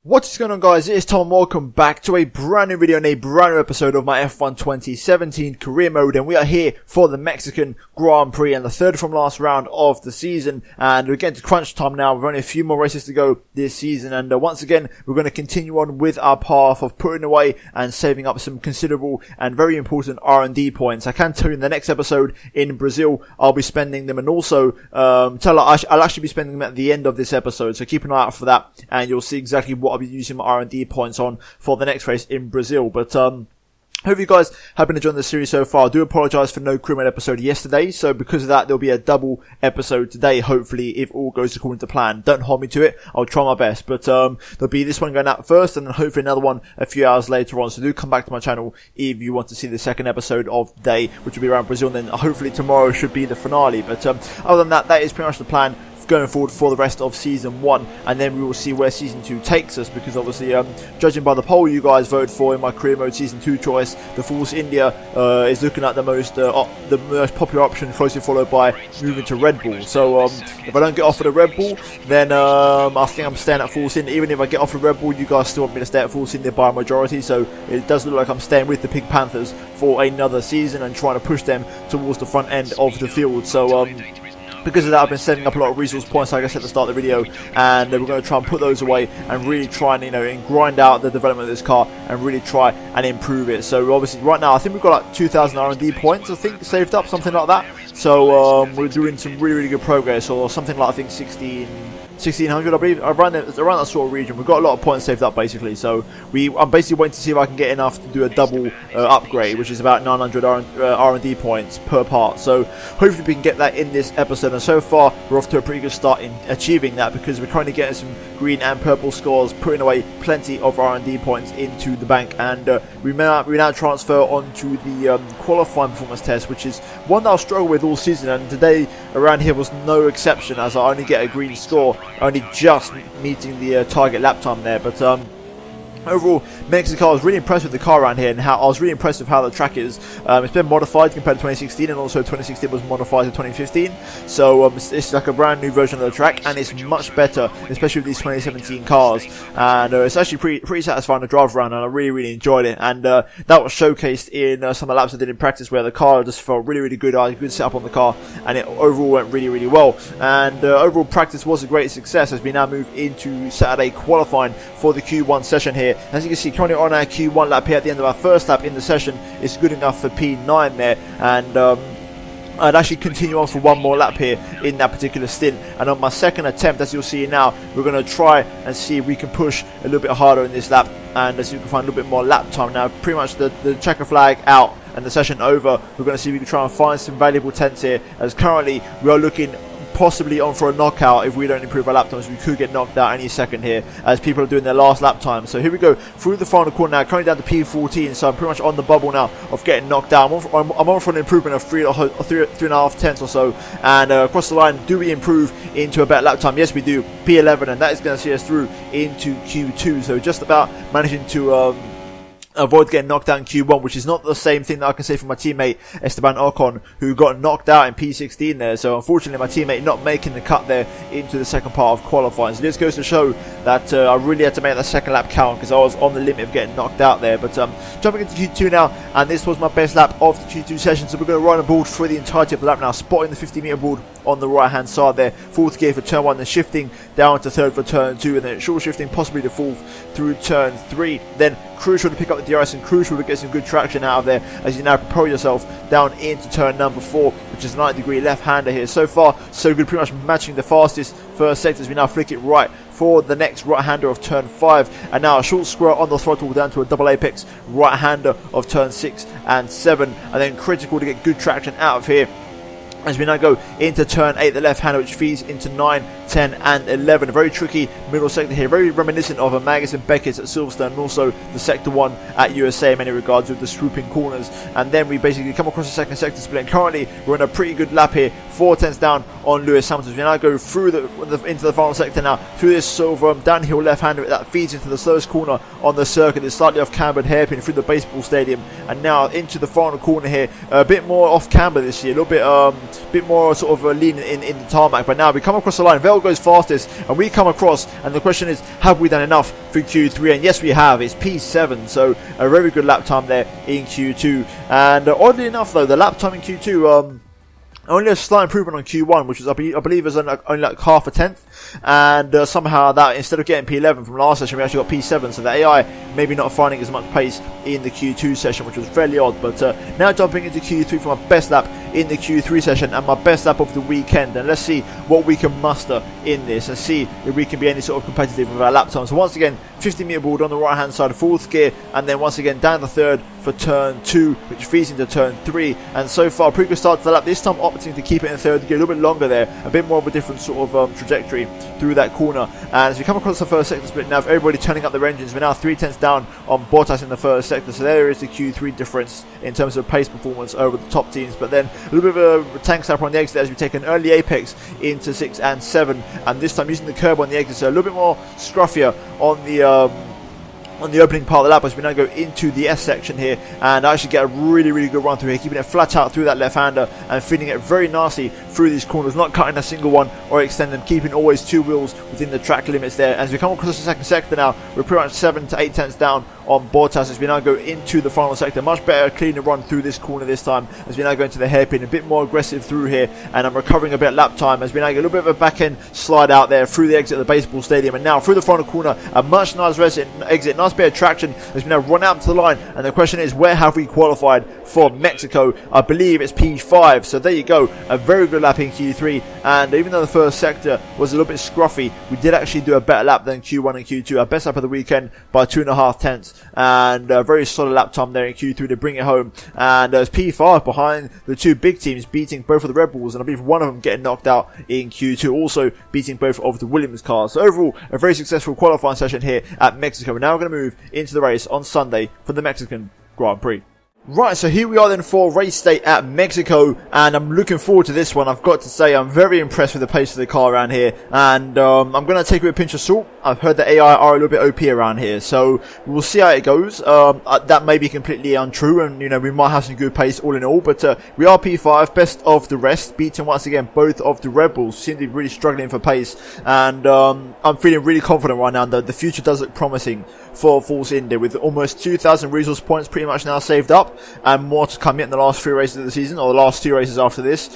What is going on, guys? It is Tom. Welcome back to a brand new video and a brand new episode of my F1 2017 career mode, and we are here for the Mexican Grand Prix and the third from last round of the season, and we're getting to crunch time now. We've only a few more races to go this season, and once again we're going to continue on with our path of putting away and saving up some considerable and very important R&D points. I can tell you in the next episode in Brazil I'll be spending them, and also I'll actually be spending them at the end of this episode, so keep an eye out for that and you'll see exactly what I'll be using my R&D points on for the next race in Brazil. But hope you guys have been enjoying the series so far. I do apologise for no crew mode episode yesterday, so because of that there'll be a double episode today, hopefully, if all goes according to plan. Don't hold me to it, I'll try my best, but there'll be this one going out first and then hopefully another one a few hours later on, so do come back to my channel if you want to see the second episode of the day, which will be around Brazil, and then hopefully tomorrow should be the finale. But other than that, that is pretty much the plan going forward for the rest of season 1, and then we will see where season 2 takes us, because obviously judging by the poll you guys voted for in my career mode season 2 choice, the Force India is looking at the most popular option, closely followed by moving to Red Bull. So if I don't get offered a Red Bull, then I think I'm staying at Force India. Even if I get offered Red Bull, you guys still want me to stay at Force India by a majority, so it does look like I'm staying with the Pink Panthers for another season and trying to push them towards the front end of the field. So because of that, I've been setting up a lot of resource points, like I said at the start of the video, and we're going to try and put those away and really try and, and grind out the development of this car and really try and improve it. So obviously right now I think we've got like 2,000 R&D points, I think, saved up, something like that. So we're doing some really good progress, or something like, I think 1600, I believe, around that sort of region. We've got a lot of points saved up basically, so I'm basically waiting to see if I can get enough to do a double upgrade, which is about 900 R&D points per part. So hopefully we can get that in this episode, and so far we're off to a pretty good start in achieving that, because we're currently getting some green and purple scores, putting away plenty of R&D points into the bank, and we now transfer onto the qualifying performance test, which is one that I'll struggle with all season, and today around here was no exception, as I only get a green score, only just meeting the target lap time there. But overall, Mexico, I was really impressed with the car around here, and I was really impressed with how the track is. It's been modified compared to 2016, and also 2016 was modified to 2015. So it's like a brand new version of the track, and it's much better, especially with these 2017 cars. And it's actually pretty satisfying to drive around, and I really enjoyed it. And that was showcased in some of the laps I did in practice, where the car just felt really good. I had a good setup on the car, and it overall went really well. And overall practice was a great success, as we now move into Saturday qualifying for the Q1 session here. As you can see, currently on our Q1 lap here at the end of our first lap in the session, it's good enough for P9 there, and I'd actually continue on for one more lap here in that particular stint. And on my second attempt, as you'll see now, we're going to try and see if we can push a little bit harder in this lap, and as you can find a little bit more lap time. Now pretty much the checker flag out and the session over, we're going to see if we can try and find some valuable tenths here, as currently we are looking possibly on for a knockout. If we don't improve our lap times, we could get knocked out any second here, as people are doing their last lap time. So here we go through the final corner now, currently down to P14, so I'm pretty much on the bubble now of getting knocked down. I'm on for an improvement of 3.5 tenths or so, and across the line, do we improve into a better lap time? Yes we do, P11, and that is going to see us through into Q2, so just about managing to avoid getting knocked out in Q1, which is not the same thing that I can say for my teammate Esteban Ocon, who got knocked out in P16 there. So unfortunately my teammate not making the cut there into the second part of qualifying. So this goes to show that I really had to make that second lap count, because I was on the limit of getting knocked out there. But jumping into Q2 now, and this was my best lap of the Q2 session, so we're going to ride on board for the entirety of the lap now, spotting the 50-meter board on the right hand side there, fourth gear for turn 1, then shifting down to third for turn 2, and then short shifting possibly to fourth through turn 3, then crucial to pick up the DRS, and crucial to get some good traction out of there as you now propel yourself down into turn number 4, which is a 90-degree left-hander here. So far so good, pretty much matching the fastest first sector as we now flick it right for the next right-hander of turn 5, and now a short square on the throttle down to a double apex right-hander of turn 6 and 7, and then critical to get good traction out of here as we now go into turn 8, the left-hander, which feeds into 9, 10 and 11. A very tricky middle sector here, very reminiscent of a Magnussen Beckett's at Silverstone, and also the sector 1 at USA in many regards, with the swooping corners. And then we basically come across the second sector split, and currently we're in a pretty good lap here, 4 tenths down on Lewis Hamilton. We now go through into the final sector now, through this sort of downhill left-hander that feeds into the slowest corner on the circuit. It's slightly off cambered hairpin through the baseball stadium, and now into the final corner here, a bit more off camber this year, a little bit bit more sort of lean in the tarmac. But now we come across the line, Vettel goes fastest, and we come across, and the question is, have we done enough for Q3? And yes, we have. It's P7, so a very good lap time there in Q2. And oddly enough, though, the lap time in Q2, only a slight improvement on Q1, which was, I believe, was only like half a tenth. And somehow that, instead of getting P11 from last session, we actually got P7. So the AI maybe not finding as much pace in the Q2 session, which was fairly odd. But now jumping into Q3 for my best lap in the Q3 session and my best lap of the weekend. And let's see what we can muster in this and see if we can be any sort of competitive with our lap time. So once again, 50-meter board on the right hand side, fourth gear, and then once again down the third for turn 2, which feeds into turn 3. And so far, pretty good start to the lap. This time opting to keep it in third gear, a little bit longer there, a bit more of a different sort of trajectory through that corner. And as we come across the first sector split now, everybody turning up their engines, we're now 3/10 down on Bottas in the first sector. So there is the Q3 difference in terms of pace performance over the top teams. But then a little bit of a tank slapper on the exit as we take an early apex into 6 and 7. And this time using the curb on the exit, so a little bit more scruffier on the opening part of the lap as we now go into the S section here and actually get a really good run through here, keeping it flat out through that left-hander and feeding it very nicely through these corners, not cutting a single one or extending, keeping always 2 wheels within the track limits there. As we come across the second sector now, we're pretty much 7 to 8 tenths down on Bottas as we now go into the final sector. Much better, cleaner run through this corner this time as we now go into the hairpin, a bit more aggressive through here, and I'm recovering a bit of lap time as we now get a little bit of a back end slide out there through the exit of the baseball stadium, and now through the final corner, a much nice exit, nice bit of traction as we now run out to the line. And the question is, where have we qualified for Mexico? I believe it's P5, so there you go, a very good lap in Q3. And even though the first sector was a little bit scruffy, we did actually do a better lap than Q1 and Q2, our best lap of the weekend by 2.5 tenths, and a very solid lap time there in Q3 to bring it home. And there's P5 behind the 2 big teams, beating both of the Red Bulls, and I believe one of them getting knocked out in Q2, also beating both of the Williams cars. So overall, a very successful qualifying session here at Mexico. We're now going to move into the race on Sunday for the Mexican Grand Prix. Right, so here we are then for race day at Mexico, and I'm looking forward to this one. I've got to say, I'm very impressed with the pace of the car around here, and I'm going to take it with a pinch of salt. I've heard the AI are a little bit OP around here, so we'll see how it goes. That may be completely untrue, and you know, we might have some good pace all in all, but we are P5, best of the rest, beating once again both of the Red Bulls. Seem to be really struggling for pace, and I'm feeling really confident right now that the future does look promising for Force India, with almost 2,000 resource points pretty much now saved up, and more to come yet in the last 3 races of the season, or the last 2 races after this.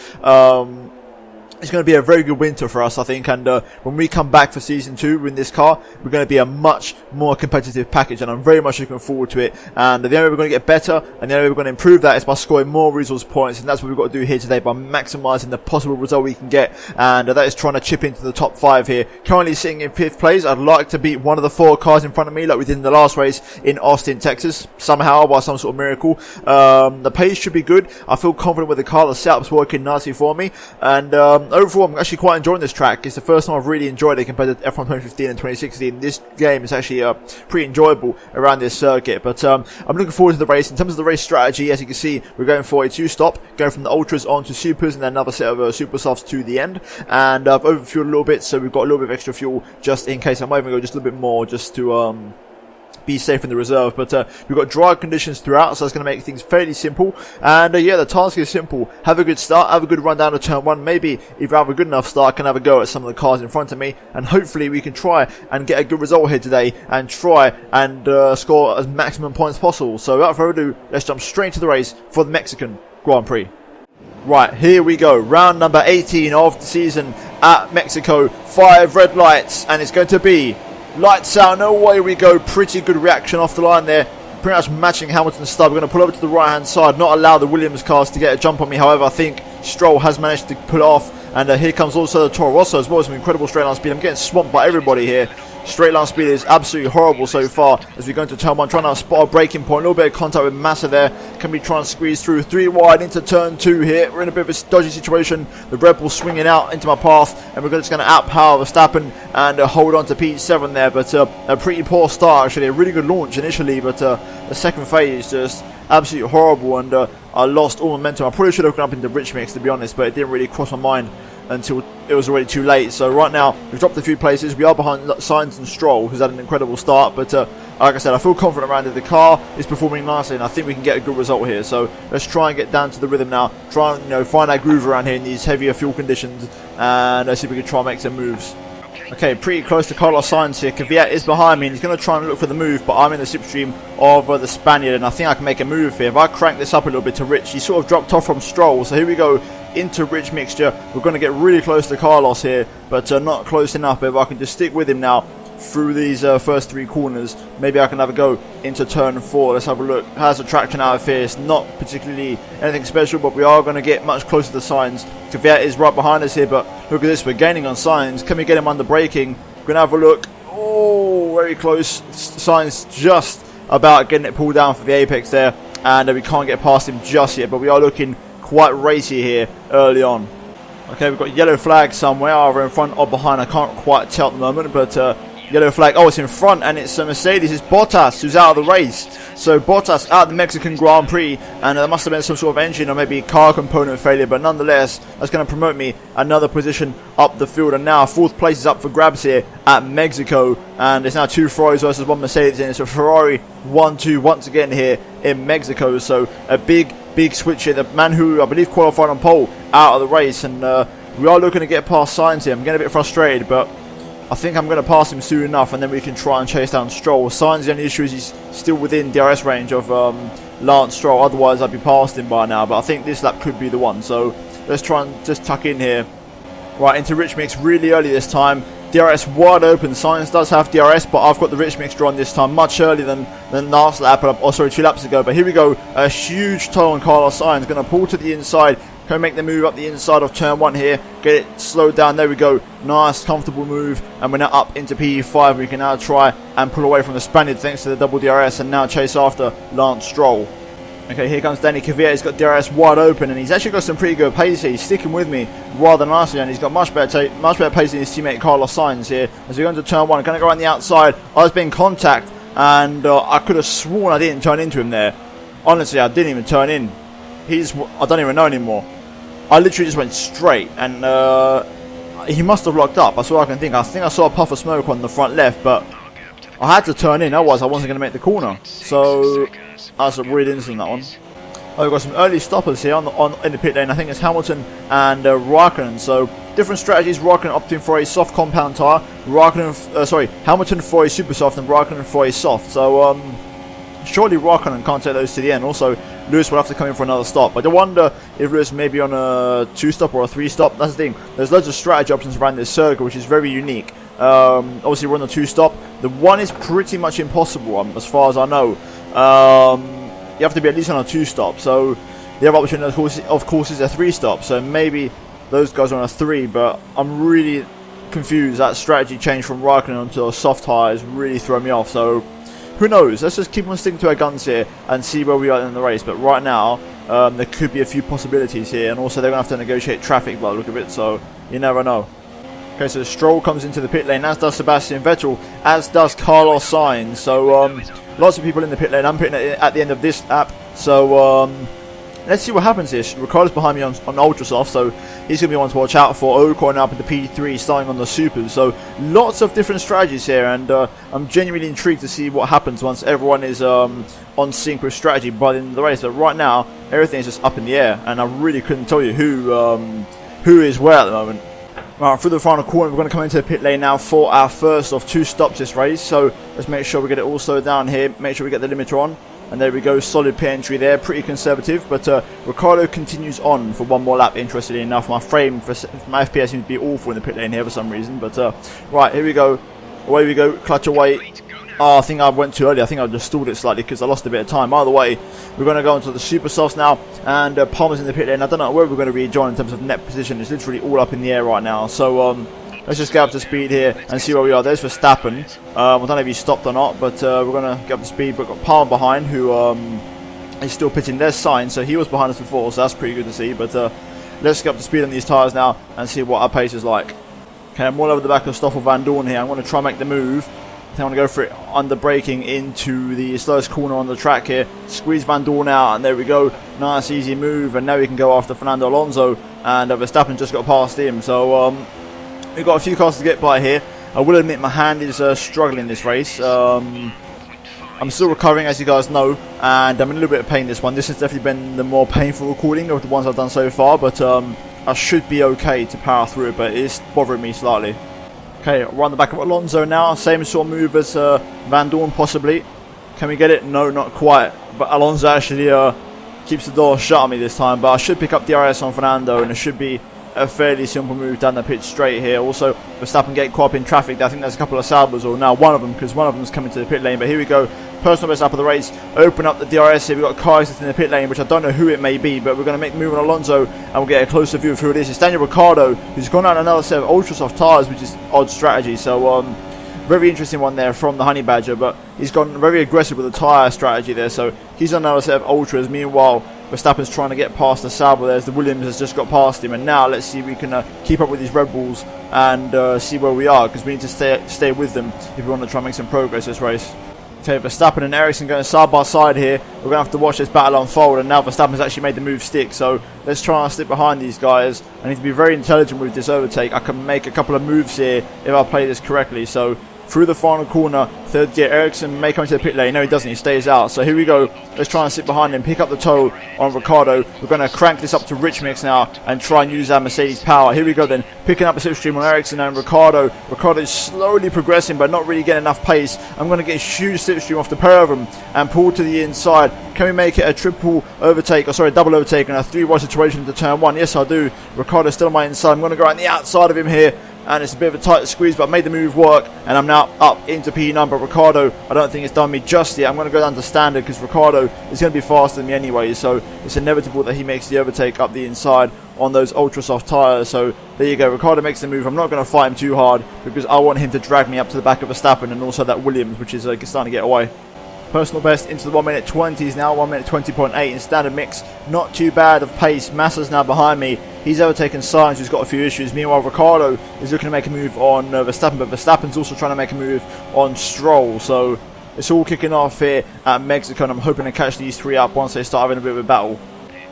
It's going to be a very good winter for us, I think, and when we come back for Season 2 in this car, we're going to be a much more competitive package, and I'm very much looking forward to it. And the only way we're going to get better, and the only way we're going to improve that, is by scoring more resource points, and that's what we've got to do here today, by maximising the possible result we can get, and that is trying to chip into the top 5 here. Currently sitting in 5th place, I'd like to beat one of the 4 cars in front of me, like we did in the last race in Austin, Texas, somehow, by some sort of miracle. The pace should be good. I feel confident with the car, the setup's working nicely for me, and overall, I'm actually quite enjoying this track. It's the first time I've really enjoyed it compared to F1 2015 and 2016. This game is actually pretty enjoyable around this circuit, but I'm looking forward to the race. In terms of the race strategy, as you can see, we're going for a 2-stop, going from the Ultras on to Supers, and then another set of Super Softs to the end. And I've overfueled a little bit, so we've got a little bit of extra fuel just in case. I might even go just a little bit more just to be safe in the reserve, but we've got dry conditions throughout, so that's going to make things fairly simple. And yeah, the task is simple: have a good start, have a good run down to turn 1, maybe if I have a good enough start, I can have a go at some of the cars in front of me, and hopefully we can try and get a good result here today, and try and score as maximum points possible. So without further ado, let's jump straight into the race for the Mexican Grand Prix. Right, here we go, round number 18 of the season at Mexico. 5 red lights, and it's going to be lights out, no way we go. Pretty good reaction off the line there, pretty much matching Hamilton's start. We're going to pull over to the right hand side, not allow the Williams cars to get a jump on me. However, I think Stroll has managed to pull it off, and here comes also the Toro Rosso as well. Some incredible straight line speed. I'm getting swamped by everybody here. Straight line speed is absolutely horrible so far as we go into turn 1, trying to spot a braking point. A little bit of contact with Massa there. Can we try and squeeze through? 3 wide into turn 2 here. We're in a bit of a dodgy situation. The Red Bull swinging out into my path, and we're just going to outpower Verstappen and hold on to P7 there. But a pretty poor start, actually. A really good launch initially, but the second phase just absolutely horrible, and I lost all momentum. I probably should have gone up into Rich Mix, to be honest, but it didn't really cross my mind until it was already too late. So right now, we've dropped a few places. We are behind Sainz and Stroll, who's had an incredible start, but like I said, I feel confident around it. The car is performing nicely, and I think we can get a good result here. So let's try and get down to the rhythm now. Try and find that groove around here in these heavier fuel conditions, and let's see if we can try and make some moves. Okay, pretty close to Carlos Sainz here. Kvyat is behind me, and he's going to try and look for the move, but I'm in the slipstream of the Spaniard, and I think I can make a move here. If I crank this up a little bit to Rich, he sort of dropped off from Stroll, so here we go into Rich mixture. We're going to get really close to Carlos here, but not close enough. If I can just stick with him now through these first 3 corners, maybe I can have a go into turn 4. Let's have a look. How's the traction out of here? It's not particularly anything special, but we are going to get much closer to Sainz. Kvyat is right behind us here, but look at this, we're gaining on Sainz. Can we get him under braking? We're going to have a look. Oh, very close. Sainz just about getting it pulled down for the apex there, and we can't get past him just yet, but we are looking quite racy here early on. Okay, we've got yellow flag somewhere, either in front or behind. I can't quite tell at the moment, but yellow flag. Oh, it's in front, and it's Mercedes. It's Bottas who's out of the race. So Bottas out of the Mexican Grand Prix, and there must have been some sort of engine or maybe car component failure, but nonetheless, that's going to promote me another position up the field. And now 4th place is up for grabs here at Mexico, and it's now 2 Ferraris versus 1 Mercedes, and it's a Ferrari 1-2 once again here in Mexico. So a big switch here. The man who I believe qualified on pole out of the race, and we are looking to get past Sainz here. I'm getting a bit frustrated, but I think I'm going to pass him soon enough, and then we can try and chase down Stroll. Sainz, the only issue is he's still within DRS range of Lance Stroll. Otherwise, I'd be past him by now. But I think this lap could be the one. So let's try and just tuck in here. Right, into Rich Mix really early this time. DRS wide open. Sainz does have DRS, but I've got the Rich Mixture on this time much earlier than last lap. Oh, sorry, 2 laps ago. But here we go. A huge toll on Carlos Sainz. Going to pull to the inside. Can we make the move up the inside of turn 1 here? Get it slowed down. There we go. Nice, comfortable move. And we're now up into PE5. We can now try and pull away from the Spaniard thanks to the double DRS, and now chase after Lance Stroll. Okay, here comes Danny Kvyat. He's got DRS wide open, and he's actually got some pretty good pace here. He's sticking with me rather nicely, and he's got much better pace than his teammate Carlos Sainz here. As we go into turn 1, going to go on the outside. I was being contact, and I could have sworn I didn't turn into him there. Honestly, I didn't even turn in. I don't even know anymore. I literally just went straight, and he must have locked up. That's all I can think. I think I saw a puff of smoke on the front left, but I had to turn in, otherwise I wasn't going to make the corner. So that's a weird incident, that one. Oh, we've got some early stoppers here in the pit lane. I think it's Hamilton and Raikkonen. So different strategies. Raikkonen opting for a soft compound tyre. Hamilton for a super soft, and Raikkonen for a soft. So surely Raikkonen can't take those to the end. Also, Lewis will have to come in for another stop. I wonder if Lewis may be on a 2-stop or a 3-stop. That's the thing. There's loads of strategy options around this circuit, which is very unique. Obviously, we're on the 2-stop. The 1 is pretty much impossible, as far as I know. You have to be at least on a 2-stop. So the other option, of course, is a 3-stop. So maybe those guys are on a 3. But I'm really confused. That strategy change from Raikkonen onto a soft tyre is really throwing me off. So who knows? Let's just keep on sticking to our guns here and see where we are in the race. But right now, there could be a few possibilities here. And also, they're going to have to negotiate traffic by the look of it. So you never know. Okay, so Stroll comes into the pit lane, as does Sebastian Vettel, as does Carlos Sainz. So lots of people in the pit lane. I'm pitting at the end of this lap. So let's see what happens here. Ricardo's behind me on ultra soft, so he's going to be one to watch out for. Ocon up in the P3, starting on the supers. So lots of different strategies here, and I'm genuinely intrigued to see what happens once everyone is on sync with strategy by the end of the race. But right now, everything is just up in the air, and I really couldn't tell you who is where at the moment. Right, through the final corner, we're going to come into the pit lane now for our first of 2 stops this race. So let's make sure we get it all slowed down here. Make sure we get the limiter on. And there we go, solid pit entry there, pretty conservative. But Ricardo continues on for 1 more lap, interestingly enough. My FPS seems to be awful in the pit lane here for some reason. But right, here we go. Away we go, clutch away. Oh, I think I went too early. I think I just stalled it slightly because I lost a bit of time. Either way, we're going to go into the super softs now. And Palmer's in the pit lane. I don't know where we're going to rejoin in terms of net position. It's literally all up in the air right now. So let's just get up to speed here and see where we are. There's Verstappen. I don't know if he stopped or not, but we're going to get up to speed. We've got Palmer behind, who is still pitting. There's Sainz, so he was behind us before, so that's pretty good to see. But let's get up to speed on these tyres now and see what our pace is like. Okay, I'm all over the back of Stoffel Van Dorn here. I'm going to try and make the move. I want to go for it under braking into the slowest corner on the track here. Squeeze Van Dorn out, and there we go. Nice, easy move, and now we can go after Fernando Alonso. And Verstappen just got past him. So we've got a few cars to get by here. I will admit my hand is struggling this race. I'm still recovering, as you guys know, and I'm in a little bit of pain this one. This has definitely been the more painful recording of the ones I've done so far, but I should be okay to power through it, but it's bothering me slightly. Okay, we're on the back of Alonso now. Same sort of move as Van Dorn, possibly. Can we get it? No, not quite. But Alonso actually keeps the door shut on me this time. But I should pick up DRS on Fernando, and it should be a fairly simple move down the pitch straight here. Also, Verstappen getting caught up in traffic. I think there's a couple of Saubers, or now one of them, because one of them's coming to the pit lane. But here we go. Personal best lap of the race. Open up the DRS here. We've got cars in the pit lane, which I don't know who it may be, but we're going to make the move on Alonso, and we'll get a closer view of who it is. It's Daniel Ricciardo, who's gone out another set of ultra soft tyres, which is odd strategy. So, very interesting one there from the Honey Badger, but he's gone very aggressive with the tyre strategy there. So, he's on another set of ultras. Meanwhile, Verstappen's trying to get past the Sauber. There's the Williams has just got past him, and now let's see if we can keep up with these Red Bulls and see where we are, because we need to stay with them if we want to try and make some progress this race. Okay, Verstappen and Ericsson going side by side here. We're going to have to watch this battle unfold, and now Verstappen's actually made the move stick, so let's try and stick behind these guys. I need to be very intelligent with this overtake. I can make a couple of moves here if I play this correctly. So through the final corner, third gear, Ericsson may come into the pit lane. No, he doesn't, he stays out. So here we go, let's try and sit behind him, pick up the toe on Ricciardo. We're going to crank this up to rich mix now and try and use our Mercedes power. Here we go then, picking up a slipstream on Ericsson and Ricciardo. Ricciardo is slowly progressing but not really getting enough pace. I'm going to get a huge slipstream off the pair of them and pull to the inside. Can we make it a triple overtake, or sorry, double overtake and a 3-wide situation to turn 1? Yes, I do. Ricciardo's still on my inside. I'm going to go on the outside of him here, and it's a bit of a tight squeeze, but I made the move work, and I'm now up into P9. But Ricciardo, I don't think it's done me just yet. I'm going to go down to standard because Ricciardo is going to be faster than me anyway, so it's inevitable that he makes the overtake up the inside on those ultra soft tyres. So there you go, Ricciardo makes the move. I'm not going to fight him too hard because I want him to drag me up to the back of Verstappen and also that Williams, which is starting to get away. Personal best into the 1 minute 20s now, 1 minute 20.8 in standard mix. Not too bad of pace. Massa's now behind me. He's overtaken Sainz, who's got a few issues. Meanwhile, Ricciardo is looking to make a move on Verstappen, but Verstappen's also trying to make a move on Stroll. So it's all kicking off here at Mexico, and I'm hoping to catch these three up once they start having a bit of a battle.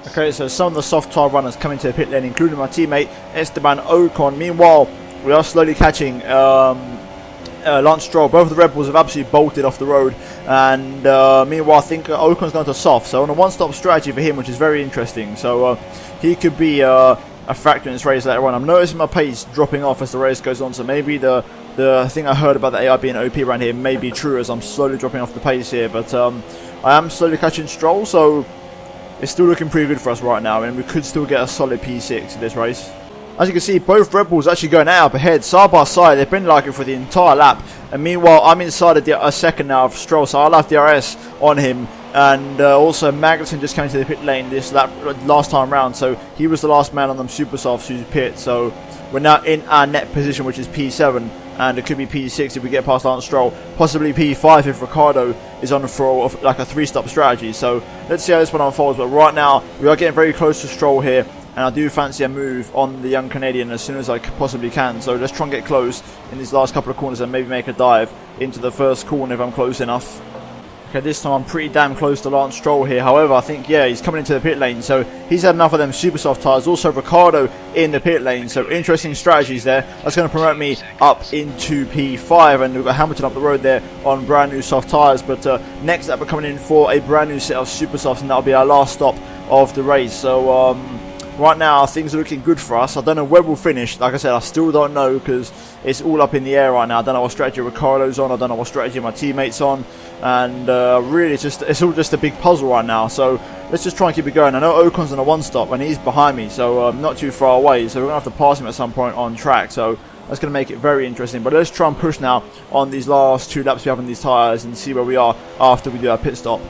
Okay, so some of the soft tyre runners coming to the pit lane, including my teammate Esteban Ocon. Meanwhile, we are slowly catching Lance Stroll. Both of the Red Bulls have absolutely bolted off the road, and meanwhile I think Ocon's gone to soft, so on a one-stop strategy for him, which is very interesting. So he could be a factor in this race later on. I'm noticing my pace dropping off as the race goes on, so maybe the thing I heard about the AI being OP around here may be true, as I'm slowly dropping off the pace here. But I am slowly catching Stroll, so it's still looking pretty good for us right now, and we could still get a solid P6 in this race. As you can see, both Red Bulls actually going out up ahead, side by side. They've been like it for the entire lap. And meanwhile, I'm inside a second now of Stroll, so I'll have DRS on him. And also, Magnussen just came to the pit lane this lap last time round, so he was the last man on them super softs who's pit. So we're now in our net position, which is P7, and it could be P6 if we get past Lance Stroll, possibly P5 if Ricciardo is on for like a 3-stop strategy. So let's see how this one unfolds. But right now, we are getting very close to Stroll here, and I do fancy a move on the young Canadian as soon as I possibly can. So let's try and get close in these last couple of corners and maybe make a dive into the first corner if I'm close enough. Okay, this time I'm pretty damn close to Lance Stroll here. However, I think, yeah, he's coming into the pit lane, so he's had enough of them super soft tyres. Also, Ricciardo in the pit lane, so interesting strategies there. That's going to promote me up into P5, and we've got Hamilton up the road there on brand new soft tyres. But next up, we're coming in for a brand new set of super softs, and that'll be our last stop of the race. So right now, things are looking good for us. I don't know where we'll finish. Like I said, I still don't know because it's all up in the air right now. I don't know what strategy Ricciardo's on. I don't know what strategy my teammates on. And really, it's all just a big puzzle right now. So let's just try and keep it going. I know Ocon's on a one-stop and he's behind me, so not too far away. So we're going to have to pass him at some point on track. So that's going to make it very interesting. But let's try and push now on these last 2 laps we have on these tyres and see where we are after we do our pit stop.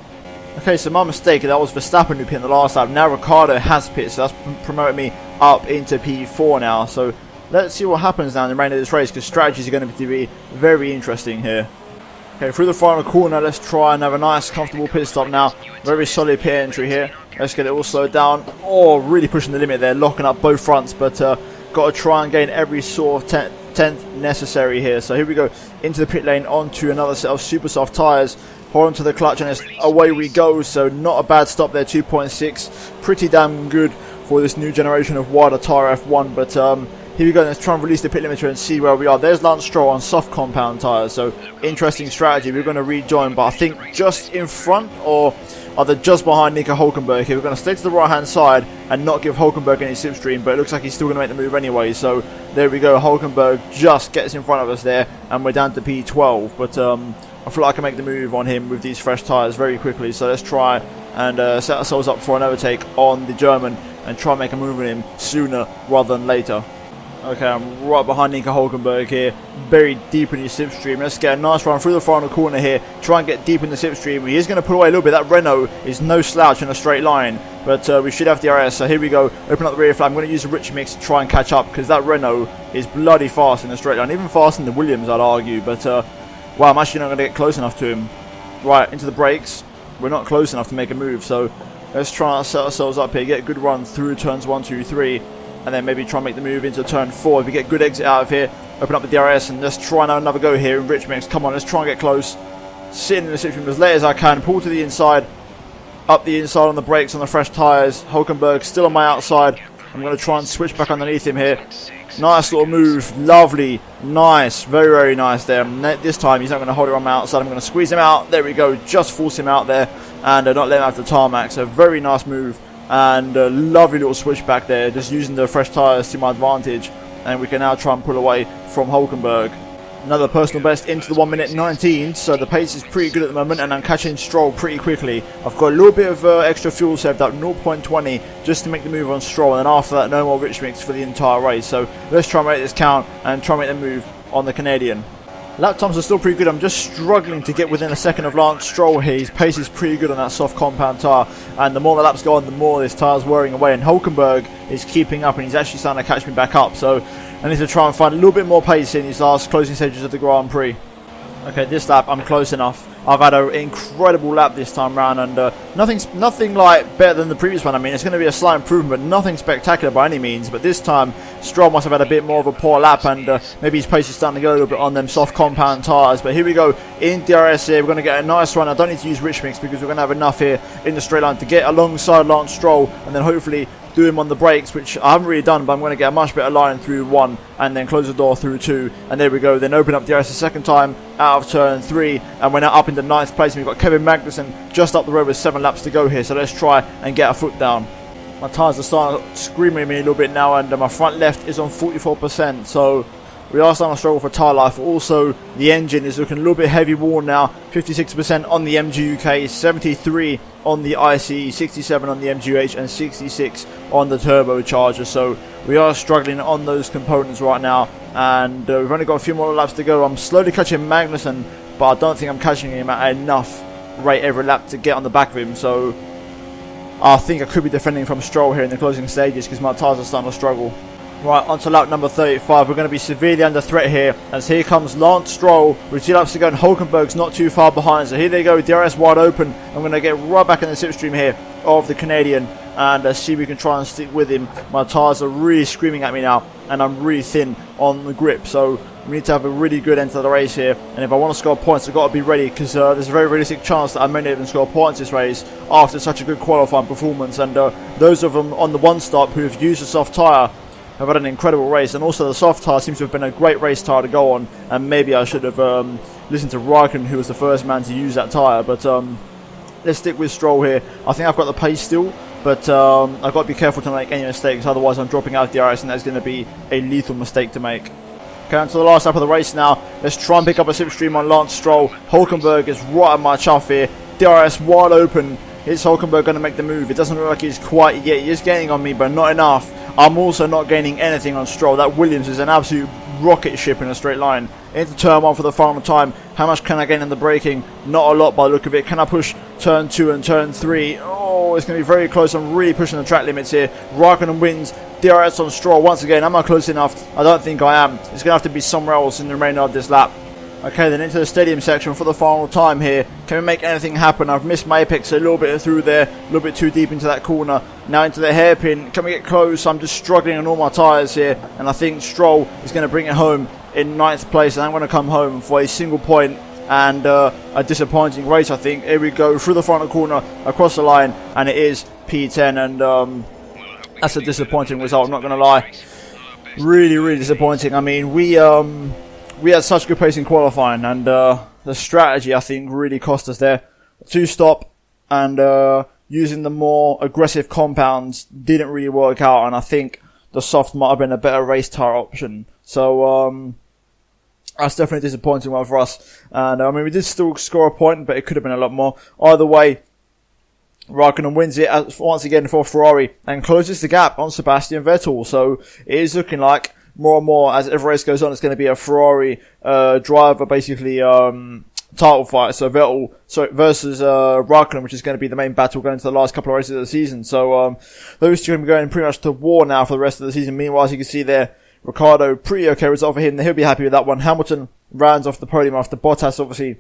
Okay, so my mistake, that was Verstappen who pit in the last lap. Now Ricciardo has pit, so that's promoted me up into P4 now. So let's see what happens now in the remainder of this race, because strategies are going to be very interesting here. Okay, through the final corner, let's try and have a nice, comfortable pit stop now. Very solid pit entry here. Let's get it all slowed down. Oh, really pushing the limit there, locking up both fronts, but got to try and gain every sort of tenth necessary here. So here we go, into the pit lane, onto another set of super soft tyres. Hold on to the clutch and away we go. So not a bad stop there, 2.6. Pretty damn good for this new generation of wider tyre F1. But Here we go, let's try and release the pit limiter and see where we are. There's Lance Stroll on soft compound tyres, so interesting strategy. We're going to rejoin, but I think just in front or either just behind Nico Hulkenberg here. We're going to stay to the right hand side and not give Hulkenberg any slipstream, but it looks like he's still going to make the move anyway. So there we go, Hulkenberg just gets in front of us there, and we're down to P12. But I feel like I can make the move on him with these fresh tyres very quickly. So let's try and set ourselves up for an overtake on the German and try and make a move on him sooner rather than later. Okay, I'm right behind Nico Hulkenberg here, buried deep in his slipstream. Let's get a nice run through the final corner here, try and get deep in the slipstream. He is going to pull away a little bit. That Renault is no slouch in a straight line, but we should have DRS. So here we go, open up the rear flap. I'm going to use the rich mix to try and catch up, because that Renault is bloody fast in a straight line, even faster than the Williams, I'd argue. But wow, I'm actually not going to get close enough to him. Right, into the brakes. We're not close enough to make a move, so let's try and set ourselves up here, get a good run through turns 1, 2, 3. And then maybe try and make the move into turn 4. If we get good exit out of here, open up the DRS, and let's try and have another go here in rich mix. Come on, let's try and get close. Sitting in the slipstream as late as I can. Pull to the inside. Up the inside on the brakes on the fresh tyres. Hulkenberg still on my outside. I'm going to try and switch back underneath him here. Nice little move. Lovely. Nice. Very, very nice there. And this time he's not going to hold it on my outside. I'm going to squeeze him out. There we go. Just force him out there. And not let him have the tarmac. So very nice move. And a lovely little switch back there, just using the fresh tyres to my advantage, and we can now try and pull away from Hulkenberg. Another personal best into the 1 minute 19, so the pace is pretty good at the moment, and I'm catching Stroll pretty quickly. I've got a little bit of extra fuel saved up, 0.20, just to make the move on Stroll, and then after that no more rich mix for the entire race. So let's try and make this count and try and make the move on the Canadian. Lap times are still pretty good. I'm just struggling to get within a second of Lance Stroll here. His pace is pretty good on that soft compound tyre, and the more the laps go on, the more this tyre's wearing away, and Hulkenberg is keeping up, and he's actually starting to catch me back up. So I need to try and find a little bit more pace in these last closing stages of the Grand Prix. Okay, this lap I'm close enough. I've had an incredible lap this time round, and nothing like better than the previous one. I mean, it's going to be a slight improvement, but nothing spectacular by any means. But this time, Stroll must have had a bit more of a poor lap, and maybe his pace is starting to go a little bit on them soft compound tyres. But here we go, in DRS here, we're going to get a nice run. I don't need to use rich mix, because we're going to have enough here in the straight line to get alongside Lance Stroll, and then hopefully do him on the brakes, which I haven't really done, but I'm going to get a much better line through 1 and then close the door through 2, and there we go. Then open up DRS a second time out of turn 3, and we're now up into 9th place, and we've got Kevin Magnussen just up the road with 7 laps to go here. So let's try and get our foot down. My tyres are starting to scream at me a little bit now, and my front left is on 44%, so we are starting to struggle for tyre life. Also, the engine is looking a little bit heavy worn now. 56% on the MG UK, 73 on the ICE, 67 on the MGH, and 66 on the turbocharger. So we are struggling on those components right now, and we've only got a few more laps to go. I'm slowly catching Magnussen, but I don't think I'm catching him at enough rate every lap to get on the back of him. So I think I could be defending from Stroll here in the closing stages, because my tyres are starting to struggle. Right, on to lap number 35. We're going to be severely under threat here, as here comes Lance Stroll with 2 laps to go, and Hulkenberg's not too far behind. So here they go, DRS wide open. I'm going to get right back in the slipstream here of the Canadian, and see if we can try and stick with him. My tyres are really screaming at me now, and I'm really thin on the grip, so we need to have a really good end to the race here. And if I want to score points, I've got to be ready, because there's a very realistic chance that I may not even score points this race after such a good qualifying performance. And those of them on the one stop who have used a soft tyre have had an incredible race, and also the soft tyre seems to have been a great race tyre to go on, and maybe I should have listened to Raikkonen, who was the first man to use that tyre. But let's stick with Stroll here. I think I've got the pace still, but I've got to be careful to make any mistakes, otherwise I'm dropping out of DRS, and that's going to be a lethal mistake to make. Okay, on to the last lap of the race now. Let's try and pick up a slipstream on Lance Stroll. Hulkenberg is right at my chuff here. DRS wide open. Is Hulkenberg going to make the move? It doesn't look like he's quite yet. He is gaining on me, but not enough. I'm also not gaining anything on Stroll. That Williams is an absolute rocket ship in a straight line. Into turn 1 for the final time. How much can I gain in the braking? Not a lot by the look of it. Can I push turn 2 and turn 3? Oh, it's going to be very close. I'm really pushing the track limits here. Raikkonen wins. DRS on Stroll once again. Am I close enough? I don't think I am. It's going to have to be somewhere else in the remainder of this lap. Okay, then into the stadium section for the final time here. Can we make anything happen? I've missed my apex a little bit through there, a little bit too deep into that corner. Now into the hairpin. Can we get close? I'm just struggling on all my tyres here, and I think Stroll is going to bring it home in 9th place, and I'm going to come home for a single point and a disappointing race, I think. Here we go, through the final corner, across the line, and it is P10, and that's a disappointing result, I'm not going to lie. really disappointing. I mean, we had such good pace in qualifying, and the strategy, I think, really cost us there. 2-stop and using the more aggressive compounds didn't really work out, and I think the soft might have been a better race tire option. So that's definitely a disappointing one for us. And I mean, we did still score a point, but it could have been a lot more. Either way, Raikkonen wins it once again for Ferrari and closes the gap on Sebastian Vettel. So it is looking like more and more as every race goes on, it's going to be a Ferrari driver basically title fight. So Vettel versus Raikkonen, which is going to be the main battle going into the last couple of races of the season. So those two are going to be going pretty much to war now for the rest of the season. Meanwhile, as you can see there, Ricciardo, pretty okay result for him. He'll be happy with that one. Hamilton rounds off the podium after Bottas obviously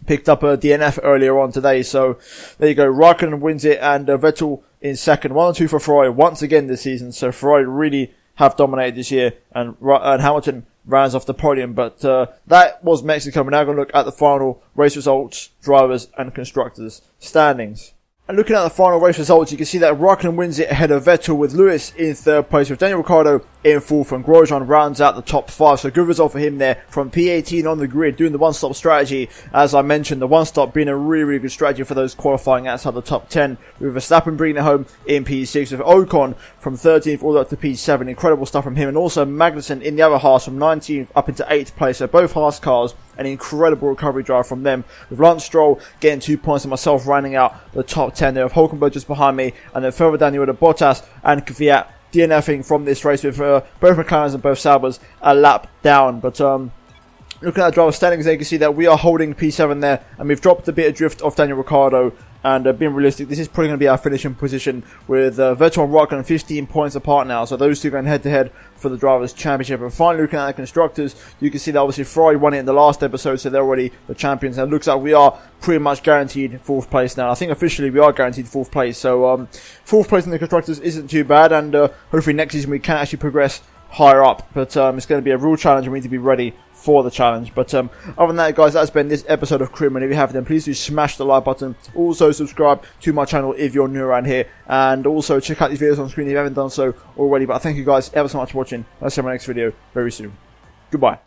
picked up a DNF earlier on today. So there you go. Raikkonen wins it and Vettel in second. 1 and 2 for Ferrari once again this season. So Ferrari really have dominated this year, and Hamilton rounds off the podium. But that was Mexico. We're now going to look at the final race results, drivers and constructors standings. And looking at the final race results, you can see that Raikkonen wins it ahead of Vettel, with Lewis in third place, with Daniel Ricciardo in fourth, and Grosjean rounds out the top 5. So good result for him there from P18 on the grid, doing the one-stop strategy. As I mentioned, the one-stop being a really good strategy for those qualifying outside the top 10, with Verstappen bringing it home in P6, with Ocon from 13th all the way up to P7. Incredible stuff from him, and also Magnussen in the other Haas from 19th up into 8th place. So both Haas cars, an incredible recovery drive from them, with Lance Stroll getting 2 points and myself rounding out the top 10 there, with Hulkenberg just behind me, and then further down you had Bottas and Kvyat DNFing from this race, with both McLarens and both Saubers a lap down. But looking at the driver standings there, you can see that we are holding P7 there, and we've dropped a bit of drift off Daniel Ricciardo. And being realistic, this is probably going to be our finishing position, with Vettel and Raikkonen 15 points apart now. So those two going head-to-head for the Drivers' Championship. And finally, looking at the Constructors, you can see that obviously Ferrari won it in the last episode, so they're already the champions. And it looks like we are pretty much guaranteed 4th place now. I think officially we are guaranteed 4th place. So 4th place in the Constructors isn't too bad, and hopefully next season we can actually progress higher up. But it's going to be a real challenge, and we need to be ready for the challenge. But other than that, guys, that's been this episode of Career Mode. If you have, then please do smash the like button. Also subscribe to my channel if you're new around here, and also check out these videos on screen if you haven't done so already. But I thank you guys ever so much for watching. I'll see you in my next video very soon. Goodbye.